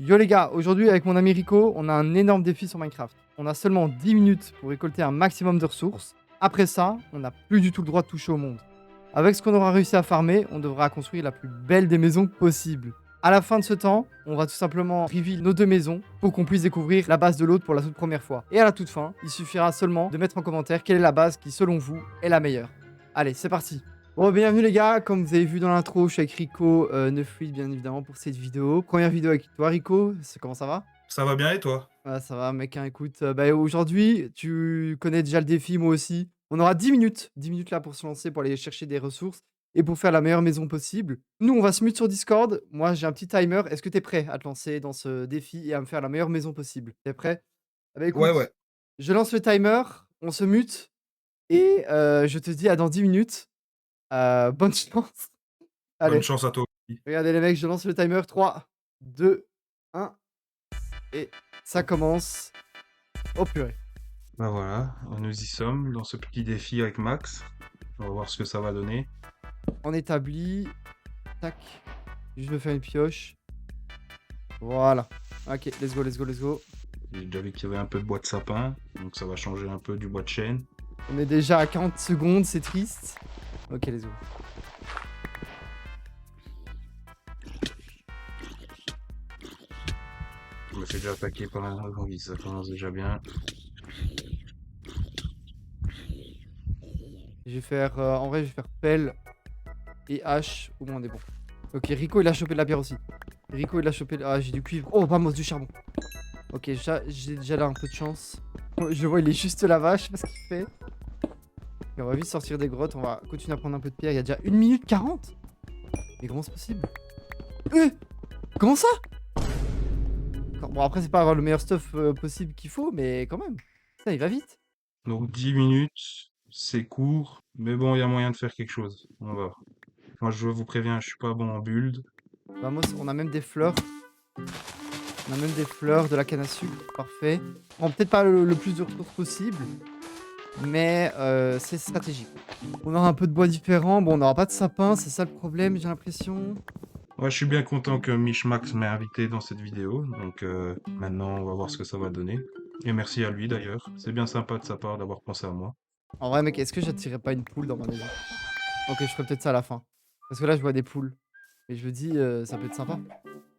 Yo les gars, aujourd'hui avec mon ami Rico, on a un énorme défi sur Minecraft. On a seulement 10 minutes pour récolter un maximum de ressources. Après ça, on n'a plus du tout le droit de toucher au monde. Avec ce qu'on aura réussi à farmer, on devra construire la plus belle des maisons possible. À la fin de ce temps, on va tout simplement reveal nos deux maisons pour qu'on puisse découvrir la base de l'autre pour la toute première fois. Et à la toute fin, il suffira seulement de mettre en commentaire quelle est la base qui, selon vous, est la meilleure. Allez, c'est parti. Bon, bienvenue les gars, comme vous avez vu dans l'intro, je suis avec Rico 98 bien évidemment pour cette vidéo. Première vidéo avec toi Rico, comment ça va? Ça va bien et toi? Ouais, ça va mec, hein, écoute, aujourd'hui, tu connais déjà le défi, moi aussi. On aura 10 minutes là pour se lancer, pour aller chercher des ressources et pour faire la meilleure maison possible. Nous, on va se mute sur Discord, moi j'ai un petit timer, est-ce que t'es prêt à te lancer dans ce défi et à me faire la meilleure maison possible? T'es prêt? Ah bah Ouais, écoute, ouais. je lance le timer, on se mute et je te dis à dans 10 minutes. Bonne chance. Bonne Allez, chance à toi aussi. regardez les mecs, je lance le timer. 3, 2, 1 et ça commence. Oh purée. Bah voilà, nous y sommes dans ce petit défi avec Max. On va voir ce que ça va donner. On établit. Tac. Je vais faire une pioche. Voilà. Ok, let's go, let's go, let's go. J'ai déjà vu qu'il y avait un peu de bois de sapin, donc ça va changer un peu du bois de chêne. On est déjà à 40 secondes, c'est triste. Ok, let's go. Je me fais déjà attaquer par un zombie, ça commence déjà bien. Je vais faire. En vrai, je vais faire pelle et hache. Au moins, on est bon. Ok, Rico, il a chopé de la pierre aussi. Rico, il a chopé. Ah, j'ai du cuivre. Oh, vamos, du charbon. Ok, j'ai déjà là un peu de chance. Je le vois, il est juste là-bas, je sais pas ce qu'il fait. Et on va vite sortir des grottes, on va continuer à prendre un peu de pierre. Il y a déjà 1 minute 40. Mais comment c'est possible? Comment ça? Bon, après, c'est pas avoir le meilleur stuff possible qu'il faut, mais quand même. Ça, il va vite. Donc 10 minutes, c'est court, mais bon, il y a moyen de faire quelque chose. On va voir. Moi, je vous préviens, je suis pas bon en build. Vamos, on a même des fleurs. On a même des fleurs, de la canne à sucre. Parfait. On prend peut-être pas le plus de ressources possible, mais c'est stratégique. On aura un peu de bois différent. Bon, on n'aura pas de sapin, c'est ça le problème, j'ai l'impression. Ouais, je suis bien content que Mishmax m'ait invité dans cette vidéo, donc maintenant on va voir ce que ça va donner. Et merci à lui d'ailleurs, c'est bien sympa de sa part d'avoir pensé à moi. En vrai, mec, est-ce que j'attirerais pas une poule dans ma maison? Ok, je ferai peut-être ça à la fin. Parce que là, je vois des poules. Et je me dis, ça peut être sympa.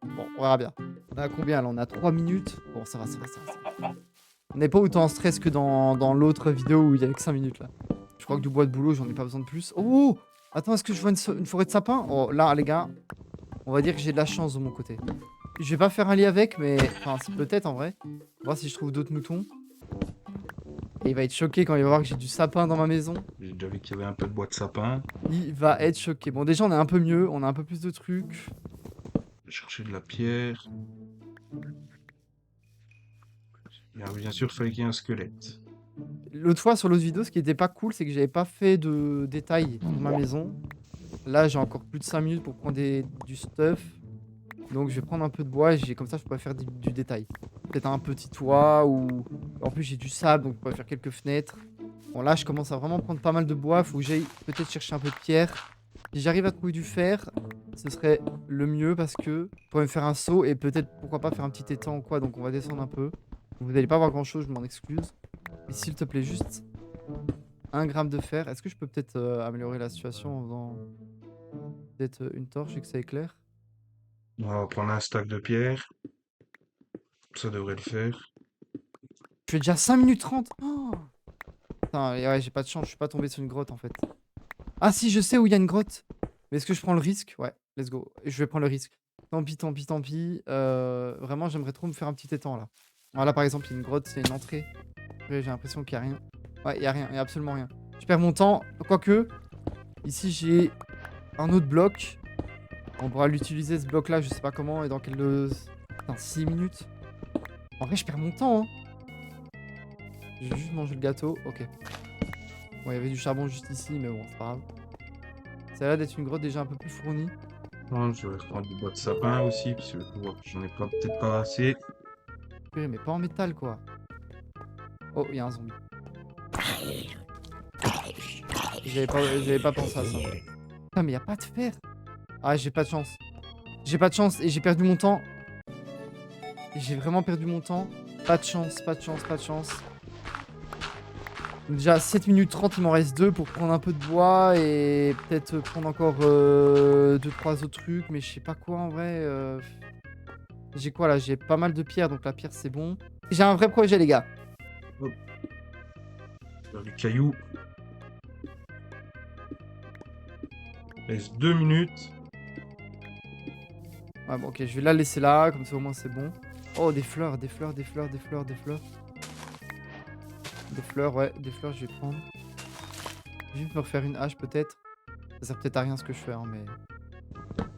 Bon, on verra bien. On a combien là? On a 3 minutes. Bon, ça va, ça va, ça va, ça va. On n'est pas autant en stress que dans l'autre vidéo où il y avait que 5 minutes là. Je crois que du bois de boulot, j'en ai pas besoin de plus. Oh! Attends, est-ce que je vois une forêt de sapins? Oh, là, les gars, on va dire que j'ai de la chance de mon côté. Je vais pas faire un lit avec, mais. Enfin, c'est peut-être en vrai. Voir si je trouve d'autres moutons. Et il va être choqué quand il va voir que j'ai du sapin dans ma maison. J'ai déjà vu qu'il y avait un peu de bois de sapin. Il va être choqué. Bon, déjà, on est un peu mieux. On a un peu plus de trucs. Je vais chercher de la pierre. Et bien sûr, il fallait qu'il y ait un squelette. L'autre fois, sur l'autre vidéo, ce qui était pas cool, c'est que j'avais pas fait de détails dans ma maison. Là, j'ai encore plus de 5 minutes pour prendre du stuff. Donc, je vais prendre un peu de bois et comme ça, je pourrais faire du détail. Peut-être un petit toit ou. En plus, j'ai du sable, donc je pourrais faire quelques fenêtres. Bon, là, je commence à vraiment prendre pas mal de bois. Faut que j'aille peut-être chercher un peu de pierre. Si j'arrive à trouver du fer, ce serait le mieux parce que je pourrais me faire un seau et peut-être, pourquoi pas, faire un petit étang ou quoi. Donc, on va descendre un peu. Vous n'allez pas voir grand-chose, je m'en excuse. Mais s'il te plaît, juste 1 gramme de fer. Est-ce que je peux peut-être améliorer la situation en faisant peut-être une torche et que ça éclaire? On va prendre un stack de pierre. Ça devrait le faire. Je fais déjà 5 minutes 30. Oh putain, et ouais, j'ai pas de chance, je suis pas tombé sur une grotte en fait. Ah si, je sais où il y a une grotte. Mais est-ce que je prends le risque? Ouais, let's go. Je vais prendre le risque. Tant pis, tant pis, tant pis. Vraiment, j'aimerais trop me faire un petit étang là. Voilà, par exemple, il y a une grotte, c'est une entrée. Ouais, j'ai l'impression qu'il y a rien. Ouais, il y a rien, il y a absolument rien. Je perds mon temps. Quoique, ici j'ai un autre bloc. On pourra l'utiliser ce bloc là, je sais pas comment et dans quel. Putain, 6 minutes. En vrai, je perds mon temps, hein. J'ai juste mangé le gâteau, ok. Bon, il y avait du charbon juste ici, mais bon, c'est pas grave. Ça a l'air d'être une grotte déjà un peu plus fournie. Bon, je vais prendre du bois de sapin aussi, parce que j'en ai peut-être pas assez. Purée, mais pas en métal, quoi. Oh, il y a un zombie. J'avais pas pensé à ça. Putain, mais il y a pas de fer. Ah, j'ai pas de chance. J'ai pas de chance et j'ai perdu mon temps. J'ai vraiment perdu mon temps. Pas de chance, pas de chance, pas de chance. Donc déjà 7 minutes 30, il m'en reste 2 pour prendre un peu de bois et peut-être prendre encore 2-3 autres trucs, mais je sais pas quoi en vrai. J'ai quoi là? J'ai pas mal de pierres, donc la pierre c'est bon. J'ai un vrai projet les gars. Faire du caillou. Il reste 2 minutes. Ouais bon ok, je vais la laisser là, comme ça au moins c'est bon. Oh des fleurs, des fleurs, des fleurs, des fleurs, des fleurs. Des fleurs, ouais, des fleurs je vais prendre. Je vais juste me refaire une hache peut-être. Ça sert peut-être à rien ce que je fais, hein, mais...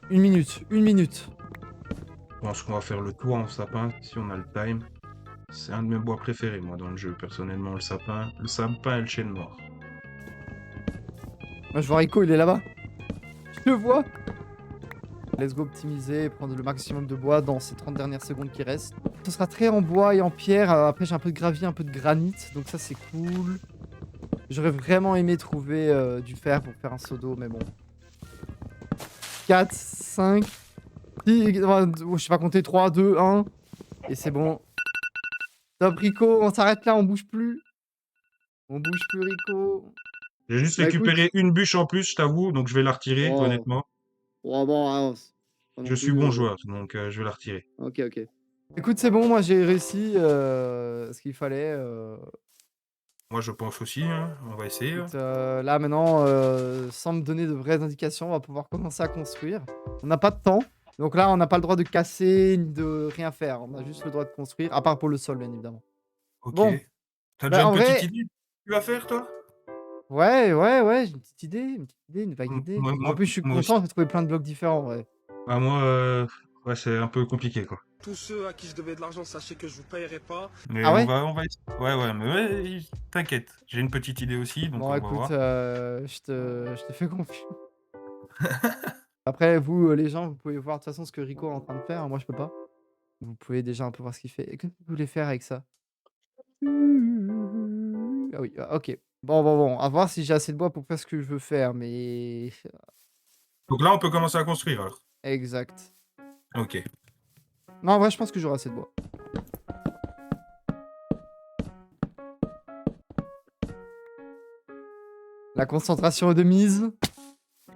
Une minute, une minute. Je pense qu'on va faire le toit en sapin si on a le time. C'est un de mes bois préférés, moi, dans le jeu, personnellement, le sapin. Le sapin et le chêne noir. Moi je vois Rico, il est là-bas. Je le vois. Let's go optimiser, prendre le maximum de bois dans ces 30 dernières secondes qui restent. Ce sera très en bois et en pierre. Après j'ai un peu de gravier, un peu de granit, donc ça c'est cool. J'aurais vraiment aimé trouver du fer pour faire un seau d'eau, mais bon. 4, 5, 10, je sais pas compter, 3, 2, 1. Et c'est bon. Top Rico, on s'arrête là, on bouge plus. On bouge plus Rico. J'ai juste Bah écoute. récupéré une bûche en plus, je t'avoue, donc je vais la retirer, Oh, honnêtement. oh bon, hein, c'est pas Je non suis plus. bon joueur, donc je vais la retirer. Ok, ok. Écoute, c'est bon, moi j'ai réussi ce qu'il fallait. Moi, je pense aussi, hein. On va essayer. Écoute, là maintenant, sans me donner de vraies indications, on va pouvoir commencer à construire. On n'a pas de temps, donc là on n'a pas le droit de casser ni de rien faire. On a juste le droit de construire, à part pour le sol, bien évidemment. Ok. Bon, T'as déjà bah une en petite vrai, idée de ce que tu vas faire, toi? ouais, j'ai une petite idée, une vague M- idée. Moi, En moi, plus, je suis moi aussi. content, j'ai trouvé plein de blocs différents, ouais. Bah, moi, ouais, c'est un peu compliqué, quoi. Tous ceux à qui je devais de l'argent, sachez que je vous paierai pas. Mais Ah ouais? on va essayer. Ouais, ouais, mais ouais, t'inquiète. J'ai une petite idée aussi, donc Bon, on va écoute, voir. je te fais confiance. Après, vous, les gens, vous pouvez voir de toute façon ce que Rico est en train de faire. Moi, je peux pas. Vous pouvez déjà un peu voir ce qu'il fait. Et que vous voulez faire avec ça? Ah oui, ok. Bon. À voir si j'ai assez de bois pour faire ce que je veux faire, mais... Donc là, on peut commencer à construire, alors. Exact. Ok. Non, en vrai, je pense que j'aurai assez de bois. La concentration est de mise.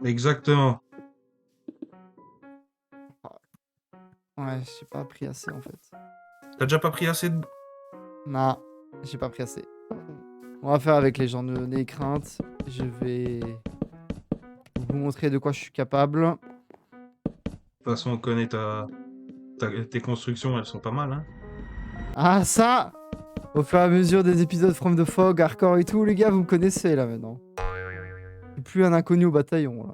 Exactement. Ouais, j'ai pas pris assez, en fait. T'as déjà pas pris assez de... Non, j'ai pas pris assez. On va faire avec les gens, n'ayez crainte. Je vais vous montrer de quoi je suis capable. De toute façon, on connaît tes constructions, elles sont pas mal, hein. Ah, ça! Au fur et à mesure des épisodes From the Fog, Hardcore et tout, les gars, vous me connaissez là maintenant. Je suis plus un inconnu au bataillon là.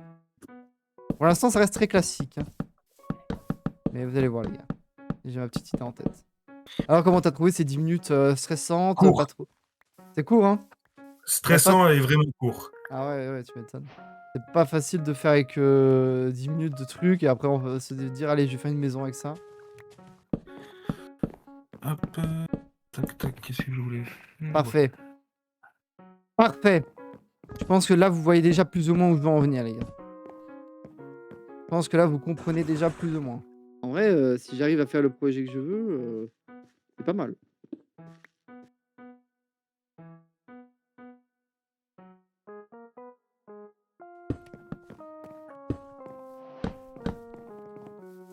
Pour l'instant, ça reste très classique. Hein. Mais vous allez voir, les gars. J'ai ma petite idée en tête. Alors, comment t'as trouvé ces 10 minutes stressantes? Court. Pas trop. C'est court, hein? Stressant et vraiment court. Ah ouais, tu m'étonnes. C'est pas facile de faire avec 10 minutes de trucs et après on va se dire, allez, je vais faire une maison avec ça. Hop, tac, qu'est-ce que je voulais faire? Parfait. Parfait. Je pense que là, vous voyez déjà plus ou moins où je veux en venir, les gars. Je pense que là, vous comprenez déjà plus ou moins. En vrai, si j'arrive à faire le projet que je veux, c'est pas mal.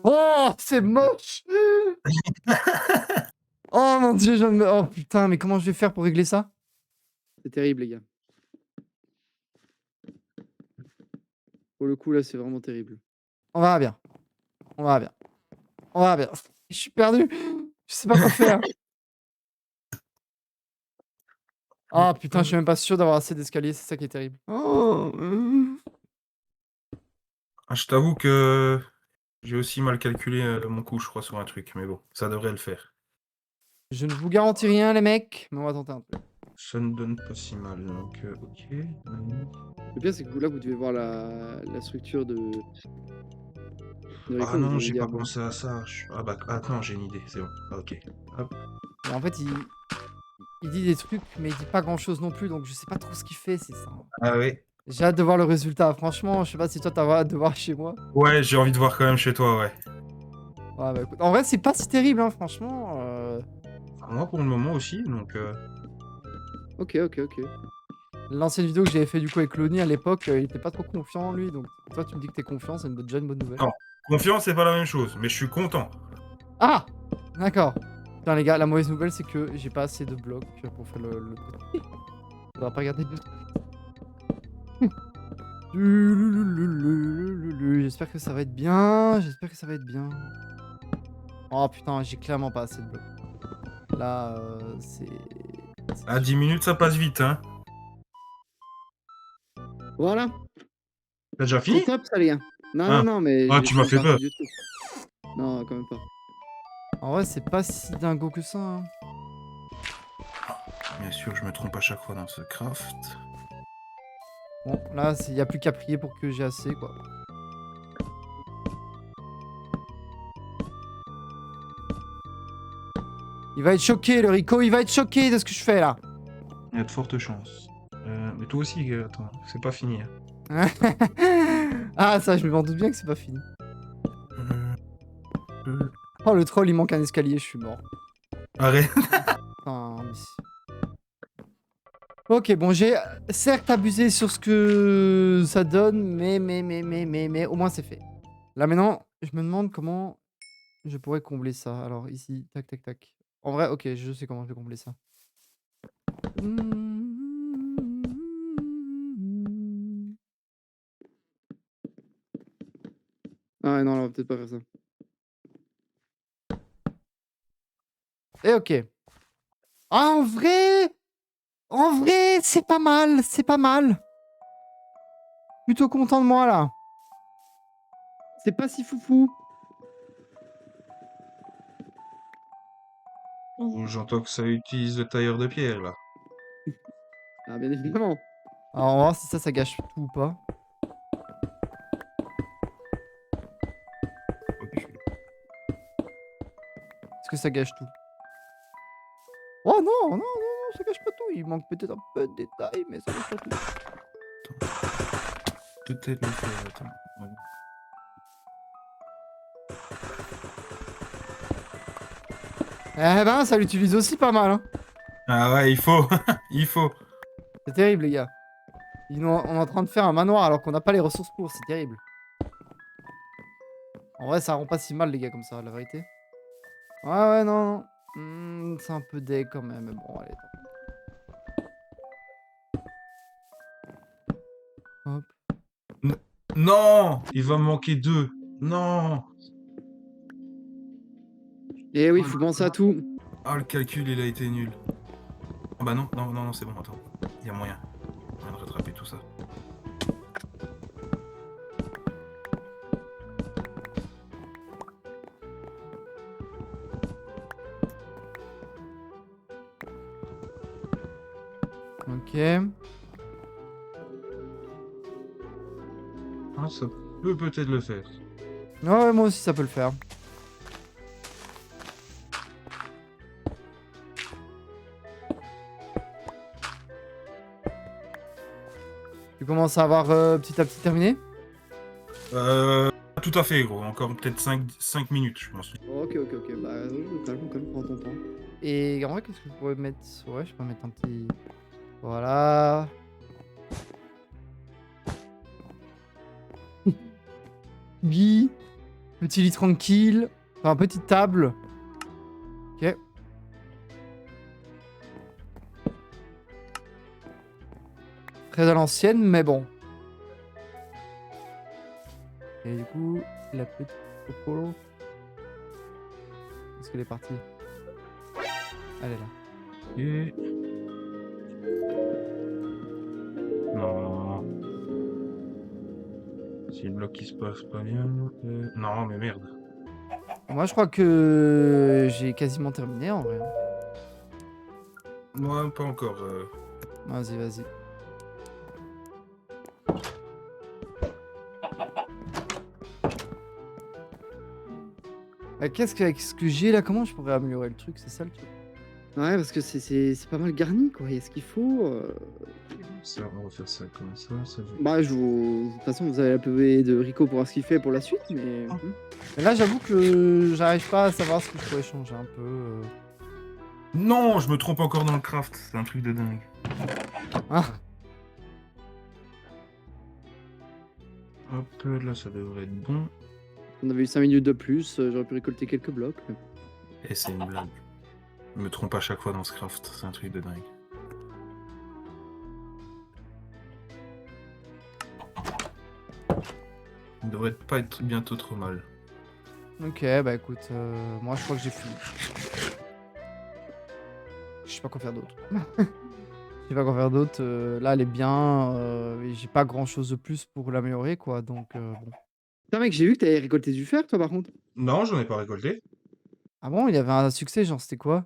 Oh, c'est moche. Oh mon dieu, oh putain, mais comment je vais faire pour régler ça? C'est terrible, les gars. Pour le coup, là, c'est vraiment terrible. On verra bien. On verra bien. On verra bien. Je suis perdu. Je sais pas quoi faire. Ah putain, je suis même pas sûr d'avoir assez d'escaliers, c'est ça qui est terrible. Oh. Ah, je t'avoue que j'ai aussi mal calculé mon coup, je crois, sur un truc, mais bon, ça devrait le faire. Je ne vous garantis rien, les mecs, mais on va tenter un truc. Ça ne donne pas si mal, donc ok. Le pire, c'est que là, vous devez voir la structure de Ah Rico, vous non, devez j'ai dire, pas bon. pensé à ça. Ah bah, attends, j'ai une idée, c'est bon. Ok. Hop. Et en fait, il dit des trucs, mais il dit pas grand chose non plus, donc je sais pas trop ce qu'il fait, c'est ça. Ah oui. J'ai hâte de voir le résultat. Franchement, je sais pas si toi t'as hâte de voir chez moi. Ouais, j'ai envie de voir quand même chez toi, ouais. Ouais, bah, écoute, en vrai, c'est pas si terrible, hein, franchement. Enfin, moi, pour le moment aussi, donc... Ok, ok, ok. L'ancienne vidéo que j'avais fait du coup avec Loni à l'époque, il était pas trop confiant en lui, donc toi tu me dis que t'es confiant, c'est déjà une bonne nouvelle. Non. Confiance, c'est pas la même chose, mais je suis content. Ah! D'accord. Putain les gars, la mauvaise nouvelle c'est que j'ai pas assez de blocs pour faire le côté. Faudra pas regarder le... J'espère que ça va être bien, j'espère que ça va être bien. Oh putain, j'ai clairement pas assez de blocs. Là, c'est... À 10 minutes, ça passe vite, hein. Voilà. T'as déjà C'est fini? top, ça, les gars. Non, Ah. non, non, mais... Ah, j'ai tu m'as pas fait parti peur. du tout. Non, quand même pas. En vrai, c'est pas si dingo que ça, hein. Bien sûr, je me trompe à chaque fois dans ce craft. Bon, là, il y a plus qu'à prier pour que j'ai assez, quoi. Il va être choqué, le Rico, il va être choqué de ce que je fais, là. Il y a de fortes chances. Mais toi aussi, attends, c'est pas fini. Ah, ça, je m'en doute bien que c'est pas fini. Euh, Oh, le troll, il manque un escalier, je suis mort. Arrête. Putain, ok, bon, j'ai certes abusé sur ce que ça donne, mais, au moins c'est fait. Là, maintenant, je me demande comment je pourrais combler ça. Alors, ici, tac, tac, tac. En vrai, ok, je sais comment je vais combler ça. Ah ouais, non, on va peut-être pas faire ça. Et ok. Ah, en vrai, c'est pas mal, c'est pas mal. Plutôt content de moi, là. C'est pas si foufou. J'entends que ça utilise le tailleur de pierre, là. Ah, bien évidemment. Alors, on va voir si ça gâche tout ou pas. Ok. Est-ce que ça gâche tout? Oh non, non, non, non, ça gâche pas tout. Il manque peut-être un peu de détails, mais ça gâche pas tout. Tout est laissé, attends. Ouais. Eh ben, ça l'utilise aussi pas mal, hein. Ah ouais, il faut. Il faut. C'est terrible, les gars. On est en train de faire un manoir alors qu'on n'a pas les ressources pour. C'est terrible. En vrai, ça rend pas si mal, les gars, comme ça, la vérité. Ouais, ouais, non. C'est un peu deg quand même, mais bon, allez. Hop. Non! Il va me manquer 2. Non! Eh oui, faut penser à tout. Ah, le calcul, il a été nul. Ah bah non, non, non, non, c'est bon, attends. Il y a moyen. Moyen de rattraper tout ça. Ok. Ah, ça peut peut-être le faire. Ouais, moi aussi, ça peut le faire. Tu commences à avoir petit à petit terminé? Tout à fait, gros. Encore peut-être 5 minutes, je pense. Ok, ok, ok. Bah, calme, prends ton temps. Et en vrai, qu'est-ce que je pourrais mettre? Ouais, je peux mettre un petit... Voilà. Guy. Petit lit tranquille. Enfin, petite table. Ok. Très à l'ancienne, mais bon. Et du coup, la petite Popo. Est-ce qu'elle est partie? Elle est là. Et... Non. Si le bloc qui se passe pas bien... Non, mais merde. Moi, je crois que j'ai quasiment terminé en vrai. Moi, pas encore. Vas-y, vas-y. Qu'est-ce qu'avec ce que j'ai là, comment je pourrais améliorer le truc? C'est ça le truc. Ouais, parce que c'est pas mal garni, quoi. Il y a ce qu'il faut. Ça, on va faire ça comme ça. Bah, de toute façon, vous avez la PV de Rico pour voir ce qu'il fait pour la suite, mais. Mais là, j'avoue que j'arrive pas à savoir ce que je pourrais changer un peu. Non, je me trompe encore dans le craft. C'est un truc de dingue. Ah, Hop, là, ça devrait être bon. On avait eu 5 minutes de plus, j'aurais pu récolter quelques blocs. Et c'est une blague. Je me trompe à chaque fois dans ce craft. C'est un truc de dingue. Il devrait pas être bientôt trop mal. ok, bah écoute, moi je crois que j'ai fini. Je sais pas quoi faire d'autre. Je sais pas quoi faire d'autre. Là, elle est bien. Et j'ai pas grand chose de plus pour l'améliorer, quoi. Donc, bon. Putain, mec, j'ai vu que t'avais récolté du fer, toi, par contre. Non, j'en ai pas récolté. Ah bon, il y avait un succès, genre, c'était quoi?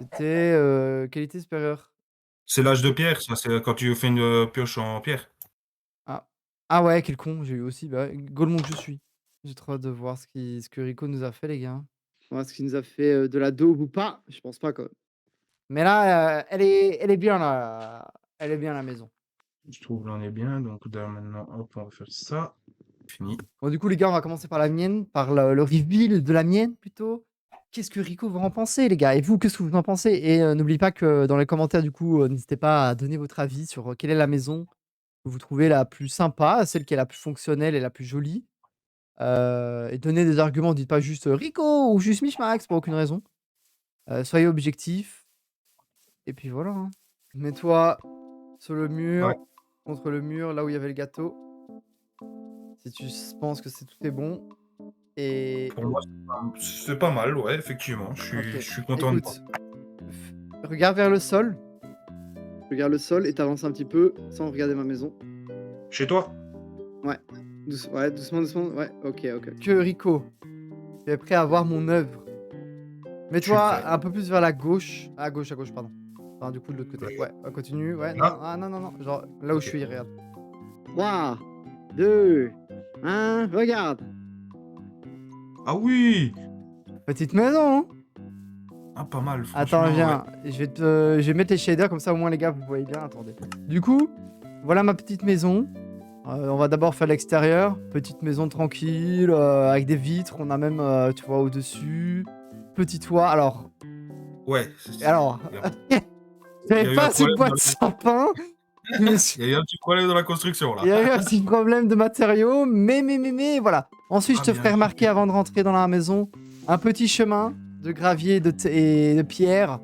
C'était qualité supérieure. C'est l'âge de pierre, ça. C'est quand tu fais une pioche en pierre. Ah. Ah ouais, quel con, j'ai eu aussi. Bah, Golemon que je suis. J'ai trop hâte de voir ce que Rico nous a fait, les gars. On va voir ce qu'il nous a fait de la daube ou pas. Je pense pas, quoi. Mais là, elle est bien, là. Elle est bien, la maison. Je trouve l'on est bien. Donc là, maintenant, hop, on va faire ça. Fini. Bon, du coup, les gars, on va commencer par la mienne, par le reveal de la mienne, plutôt. Qu'est-ce que Rico va en penser, les gars? Et vous, qu'est-ce que vous en pensez? Et n'oubliez pas que dans les commentaires, du coup, n'hésitez pas à donner votre avis sur quelle est la maison que vous trouvez la plus sympa, celle qui est la plus fonctionnelle et la plus jolie. Et donnez des arguments, dites pas juste Rico ou juste Mishmax pour aucune raison. Soyez objectifs. Et puis voilà, hein. Mets-toi sur le mur, Ouais. contre le mur, là où il y avait le gâteau. Si tu penses que tout est bon. Et Pour moi, c'est pas mal, ouais, effectivement. Je ok. suis content de Écoute, regarde vers le sol. Regarde le sol et t'avances un petit peu sans regarder ma maison. Chez toi? Ouais, doucement, doucement. Ouais, ok. Que Rico, tu es prêt à voir mon œuvre. Mets-toi prêt. un peu plus vers la gauche. À gauche, pardon. Enfin, du coup, de l'autre côté. Ouais, continue. Ouais, non, Là? non. Genre là où Ok. je suis, regarde. 3, 2, 1, regarde. Ah oui! Petite maison, hein. Ah, pas mal, franchement. Attends, viens. Je vais mettre les shaders comme ça, au moins, les gars, vous voyez bien. Attendez. Du coup, voilà ma petite maison. On va d'abord faire l'extérieur. Petite maison tranquille, avec des vitres. On a même, tu vois, au-dessus. Petit toit. Alors, Ouais. j'avais Il y a eu pas un assez de problème bois dans de la- sapin. Mais Il y a eu un petit problème dans la construction, là. il y a eu un petit problème de matériaux, mais voilà. Ensuite, je te Ah, bien ferai remarquer sûr. avant de rentrer dans la maison un petit chemin de gravier et de pierre,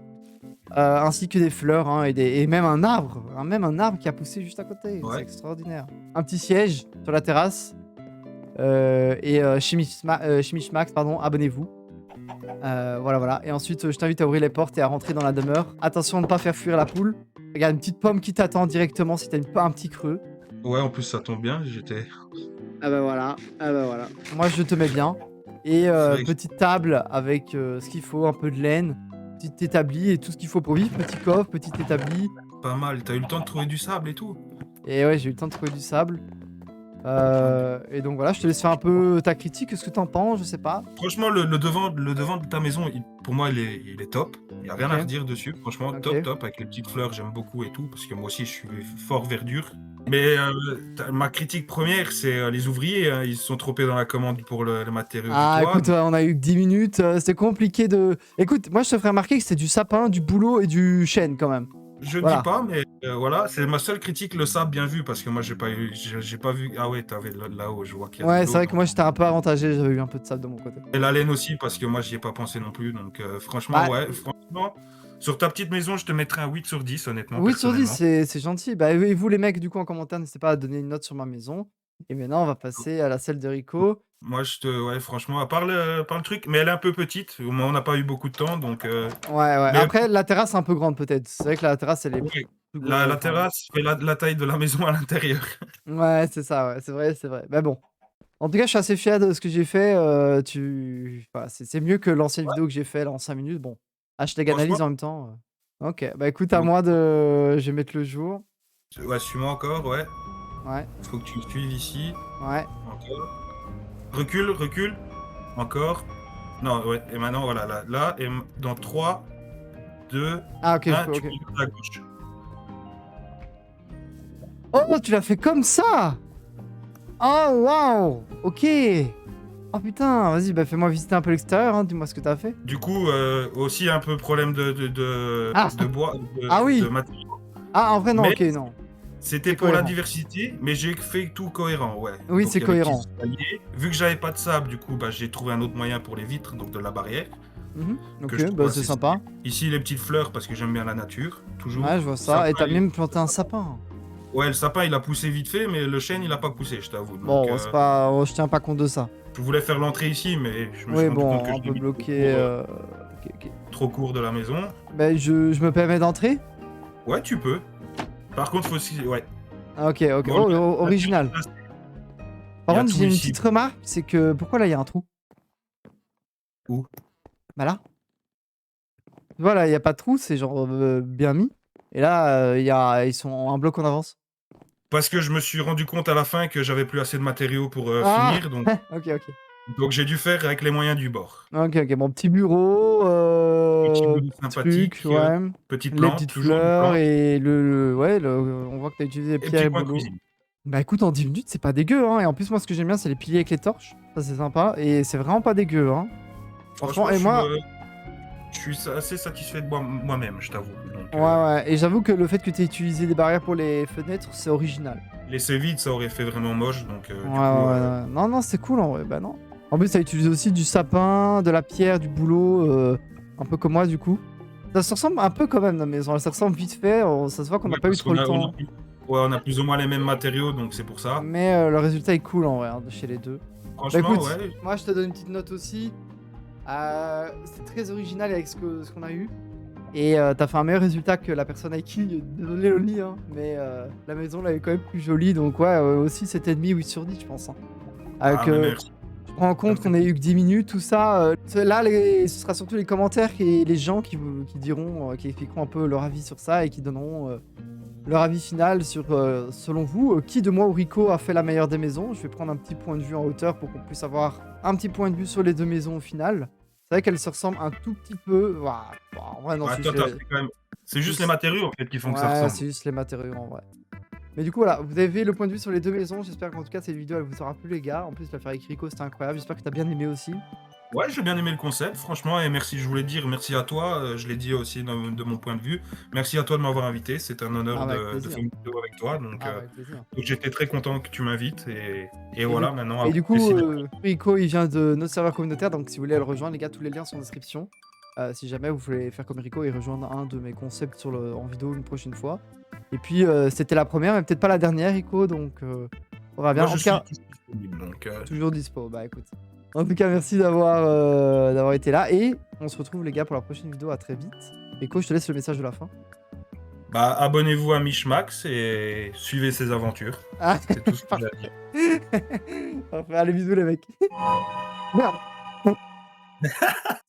ainsi que des fleurs hein, et même un arbre, même un arbre qui a poussé juste à côté. Ouais. C'est extraordinaire. Un petit siège sur la terrasse. Et chez Mishmax, pardon, abonnez-vous. Voilà. Et ensuite, je t'invite à ouvrir les portes et à rentrer dans la demeure. Attention de ne pas faire fuir la poule. Regarde, une petite pomme qui t'attend directement si t'as un petit creux. Ouais, en plus, ça tombe bien. J'étais. Ah bah voilà. Moi, je te mets bien. Et C'est vrai que- petite table avec ce qu'il faut, un peu de laine, petit établi et tout ce qu'il faut pour vivre. Petit coffre, petit établi. Pas mal. T'as eu le temps de trouver du sable et tout? Et ouais, j'ai eu le temps de trouver du sable. Et donc voilà, je te laisse faire un peu ta critique. Qu'est-ce que t'en penses? Je sais pas. Franchement, le devant de ta maison, pour moi, il est top. Il n'y a rien Ok. à redire dessus. Franchement, Ok. top. Avec les petites fleurs, j'aime beaucoup et tout. Parce que moi aussi, je suis fort verdure. Mais ma critique première, c'est les ouvriers. Hein, ils se sont trompés dans la commande pour le matériau Ah, du toit. écoute, on a eu que 10 minutes. C'était compliqué de. Écoute, moi, je te ferai remarquer que c'était du sapin, du bouleau et du chêne quand même. Je ne Voilà. dis pas, mais voilà. C'est ma seule critique, le sable, bien vu. Parce que moi, j'ai pas vu. Ah ouais, t'avais là-haut, je vois qu'il y a de Ouais, l'eau, c'est vrai que donc- moi, j'étais un peu avantagé. J'avais eu un peu de sable de mon côté. Et la laine aussi, parce que moi, j'y ai pas pensé non plus. Donc, franchement, Bah, ouais. Franchement, sur ta petite maison, je te mettrais un 8 sur 10, honnêtement. 8 sur 10, personnellement. c'est gentil. Bah, et vous, les mecs, du coup, en commentaire, n'hésitez pas à donner une note sur ma maison. Et maintenant, on va passer à la celle de Rico. Moi, ouais, franchement, à part le truc, mais elle est un peu petite. Au moins, on n'a pas eu beaucoup de temps, donc. Ouais. Mais Après, la terrasse est un peu grande, peut-être. C'est vrai que la terrasse, elle est ouais, plus la grosse. Enfin, terrasse fait la taille de la maison à l'intérieur. ouais, c'est ça, ouais. C'est vrai. Bah bon. En tout cas, je suis assez fier de ce que j'ai fait. Enfin, c'est mieux que l'ancienne vidéo que j'ai fait là en 5 minutes. Bon, hashtag analyse Franchement, en même temps. Ok, bah écoute, à moi de. Je vais mettre le jour. ouais, suis-moi encore, ouais. Ouais, Faut que tu me suives ici. ouais. Encore. Recule. Encore. Non, ouais. Et maintenant, voilà, là. Et dans 3, 2, Ah, ok, 1, ok. tu cliques à gauche. Oh, tu l'as fait comme ça. Oh, waouh. Ok. Oh putain, vas-y, bah fais-moi visiter un peu l'extérieur, hein. Dis-moi ce que t'as fait. Du coup, aussi un peu problème Ah. de bois, Ah oui. de matériaux. Ah, en vrai, non, Mais ok, non. c'était C'est pour la cohérent. diversité, mais j'ai fait tout cohérent, ouais. Oui, Donc, c'est il y avait cohérent. petits escaliers. Vu que j'avais pas de sable, du coup, bah, j'ai trouvé un autre moyen pour les vitres, donc de la barrière, Mhm. que je Ok, trouve bah c'est assez sympa. stylé. Ici, les petites fleurs, parce que j'aime bien la nature, toujours. Ouais, je vois ça. Sapin, Et t'as il- même planté un sapin. Ouais, le sapin, il a poussé vite fait, mais le chêne, il a pas poussé, je t'avoue. Donc, Bon, c'est pas... oh, je tiens pas compte de ça. je voulais faire l'entrée ici, mais je me suis Oui, rendu compte bon, que un je peu l'ai mis bloqué. Ok, ok. trop court de la maison. Bah, je me permets d'entrer? Ouais, tu peux. Par contre, faut aussi... Ouais. Ah, ok, ok. Bon, Oh, le- original. Par Il y a contre, tout j'ai une ici. petite remarque, c'est que... Pourquoi là, il y a un trou? Où? Bah là. Voilà, il y a pas de trou, c'est genre bien mis. Et là, ils sont un bloc en avance. Parce que je me suis rendu compte à la fin que j'avais plus assez de matériaux pour Ah. finir, Ok, ok. donc j'ai dû faire avec les moyens du bord. Ok, ok. Bon, petit bureau, Petit boulot truc, sympathique, ouais. petite Les plante, petites toujours une fleurs plante, et ouais, on voit que t'as utilisé les et pierres petit et coin boulot. cuisine. Bah écoute, en 10 minutes, c'est pas dégueu, hein. Et en plus, moi, ce que j'aime bien, c'est les piliers avec les torches. Ça, c'est sympa. Et c'est vraiment pas dégueu, hein. Franchement, et moi, je suis assez satisfait de moi-même, je t'avoue. Donc, ouais, ouais. Et j'avoue que le fait que tu aies utilisé des barrières pour les fenêtres, c'est original. laisser vide, ça aurait fait vraiment moche, donc Ouais, du coup... ouais, ouais. Non, non, c'est cool en vrai. Bah non. En plus, ça utilise aussi du sapin, de la pierre, du boulot, un peu comme moi, du coup. Ça se ressemble un peu quand même, la maison. Ça ressemble vite fait. Ça se voit qu'on n'a ouais, pas eu parce trop le on temps. a ouais, on a plus ou moins les mêmes matériaux, donc c'est pour ça. Mais le résultat est cool en vrai, hein, de chez les deux. Bah Franchement, écoute, ouais. moi je te donne une petite note aussi. C'est très original avec ce qu'on a eu. Et t'as fait un meilleur résultat que la personne avec qui. Désolé Loli, hein, mais la maison là est quand même plus jolie. Donc ouais, aussi 7,5, 8 sur 10, je pense. Hein. Avec, Ah, mais merci. je prends en compte qu'on ait eu que 10 minutes, tout ça. Là, ce sera surtout les commentaires et les gens qui diront, qui expliqueront un peu leur avis sur ça et qui donneront leur avis final sur, selon vous, qui de moi ou Rico a fait la meilleure des maisons. Je vais prendre un petit point de vue en hauteur pour qu'on puisse avoir un petit point de vue sur les deux maisons au final. C'est vrai qu'elles se ressemblent un tout petit peu. Ouah, en vrai, non, Ouais, c'est toi, juste t'as fait quand même... C'est juste les matériaux, en fait, qui font que ça ouais, ressemble. c'est juste les matériaux en vrai. Mais du coup, voilà, vous avez le point de vue sur les deux maisons. J'espère qu'en tout cas, cette vidéo, elle vous aura plu, les gars. En plus, la faire avec Rico, c'était incroyable. J'espère que t'as bien aimé aussi. Ouais, j'ai bien aimé le concept, franchement, et merci, je voulais dire merci à toi, je l'ai dit aussi de mon point de vue. Merci à toi de m'avoir invité, c'est un honneur Ah, bah, avec de plaisir. faire une vidéo avec toi, donc Ah, bah, avec plaisir. j'étais très content que tu m'invites, et Et voilà, du, maintenant, et du coup, décider. Rico, il vient de notre serveur communautaire. Donc, si vous voulez le rejoindre, les gars, tous les liens sont en description. Si jamais vous voulez faire comme Rico et rejoindre un de mes concepts en vidéo une prochaine fois. Et puis, c'était la première, mais peut-être pas la dernière, Rico. Donc, on va bien. Moi, En je tout suis cas, disponible, donc... toujours dispo. Bah, écoute. En tout cas, merci d'avoir été là. Et on se retrouve, les gars, pour la prochaine vidéo. À très vite. Rico, je te laisse le message de la fin. Bah, abonnez-vous à Mishmax et suivez ses aventures. Ah, C'est tout ce que j'ai à dire. parfait. Allez, bisous, les mecs. Merde.